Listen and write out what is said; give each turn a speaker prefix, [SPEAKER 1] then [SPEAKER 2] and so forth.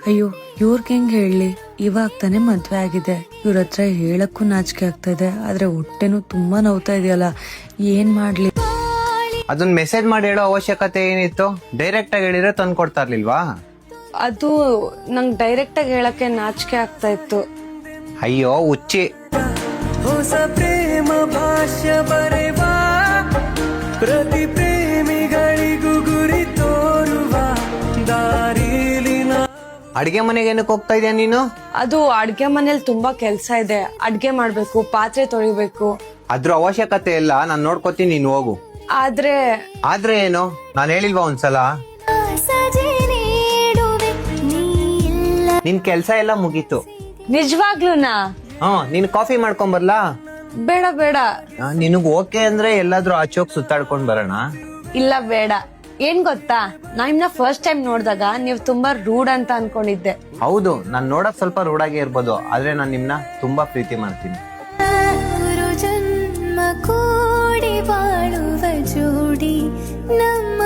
[SPEAKER 1] ಅಯ್ಯೋ ಇವ್ರಿಗೆ ಹೆಂಗ್ ಹೇಳಿ, ಇವಾಗ ತಾನೇ ಮದ್ವೆ ಆಗಿದೆ. ಇವ್ರ ಹತ್ರ ಹೇಳಕ್ಕೂ ನಾಚಿಕೆ ಆಗ್ತಾ ಇದೆ. ಆದ್ರೆ ಹೊಟ್ಟೆನೂ ತುಂಬಾ ನೋವ್ತಾ ಇದೆಯಲ್ಲ, ಏನ್ ಮಾಡ್ಲಿ?
[SPEAKER 2] ಅದನ್ನ ಮೆಸೇಜ್ ಮಾಡಿ ಹೇಳೋ ಅವಶ್ಯಕತೆ ಏನಿತ್ತು? ಡೈರೆಕ್ಟ್ ಆಗಿ ಹೇಳಿದ್ರೆ ತಂದು ಕೊಡ್ತಾ ಇರ್ಲಿಲ್ವಾ?
[SPEAKER 1] ಅದು ನಂಗ್ ಡೈರೆಕ್ಟ್ ಆಗಿ ಹೇಳಕ್ಕೆ ನಾಚಿಕೆ ಆಗ್ತಾ ಇತ್ತು.
[SPEAKER 2] ಅಯ್ಯೋ ಹುಚ್ಚಿ,
[SPEAKER 3] ಹೊಸ ಪ್ರೇಮ ಭಾಷ್ಯ ಬರೆವಾ, ಪ್ರತಿ ಪ್ರೇಮಿಗಳಿಗೂ ಗುರಿ ತೋರುವ ದಾರಿಲಿನ.
[SPEAKER 2] ಅಡಿಗೆ ಮನೆಗೆ ಏನಕ್ಕೆ ಹೋಗ್ತಾ ಇದೆಯಾ ನೀನು?
[SPEAKER 1] ಅದು ಅಡ್ಗೆ ಮನೇಲಿ ತುಂಬಾ ಕೆಲ್ಸ ಇದೆ. ಅಡ್ಗೆ ಮಾಡ್ಬೇಕು, ಪಾತ್ರೆ ತೊಳಿಬೇಕು.
[SPEAKER 2] ಅದ್ರ ಅವಶ್ಯಕತೆ ಇಲ್ಲ, ನಾನ್ ನೋಡ್ಕೋತೀನಿ, ನೀನ್ ಹೋಗು.
[SPEAKER 1] ಆದ್ರೆ
[SPEAKER 2] ಏನು? ನಾನ್ ಹೇಳಿಲ್ವಾ ಒಂದ್ಸಲ? ನಿನ್ ಕೆಲ್ಸ ಎಲ್ಲ ಮುಗೀತು.
[SPEAKER 1] ನಿಜವಾಗ್ಲೂನಾ?
[SPEAKER 2] ನೀನ್ ಕಾಫಿ ಮಾಡ್ಕೊಂಡ್ ಬರ್ಲಾ?
[SPEAKER 1] ಬೇಡ ಬೇಡ.
[SPEAKER 2] ನಿನಗ್ ಓಕೆ ಅಂದ್ರೆ ಎಲ್ಲಾದ್ರೂ ಆಚೋಕ್ ಸುತ್ತಾಡ್ಕೊಂಡ್ ಬರೋಣ.
[SPEAKER 1] ಇಲ್ಲ ಬೇಡ. ಏನ್ ಗೊತ್ತಾ, ನಾ ನಿಮ್ನ ಫಸ್ಟ್ ಟೈಮ್ ನೋಡ್ದಾಗ ನೀವ್ ತುಂಬಾ ರೂಡ್ ಅಂತ ಅನ್ಕೊಂಡಿದ್ದೆ.
[SPEAKER 2] ಹೌದು, ನಾನ್ ನೋಡಕ್ ಸ್ವಲ್ಪ ರೂಢಾಗಿ ಇರ್ಬೋದು, ಆದ್ರೆ ನಾನ್ ನಿಮ್ನ ತುಂಬಾ ಪ್ರೀತಿ ಮಾಡ್ತೀನಿ.
[SPEAKER 4] ಜನ್ಮ ಕೂಡಿ ಬಾಳುವ ಜೋಡಿ ನಮ್ಮ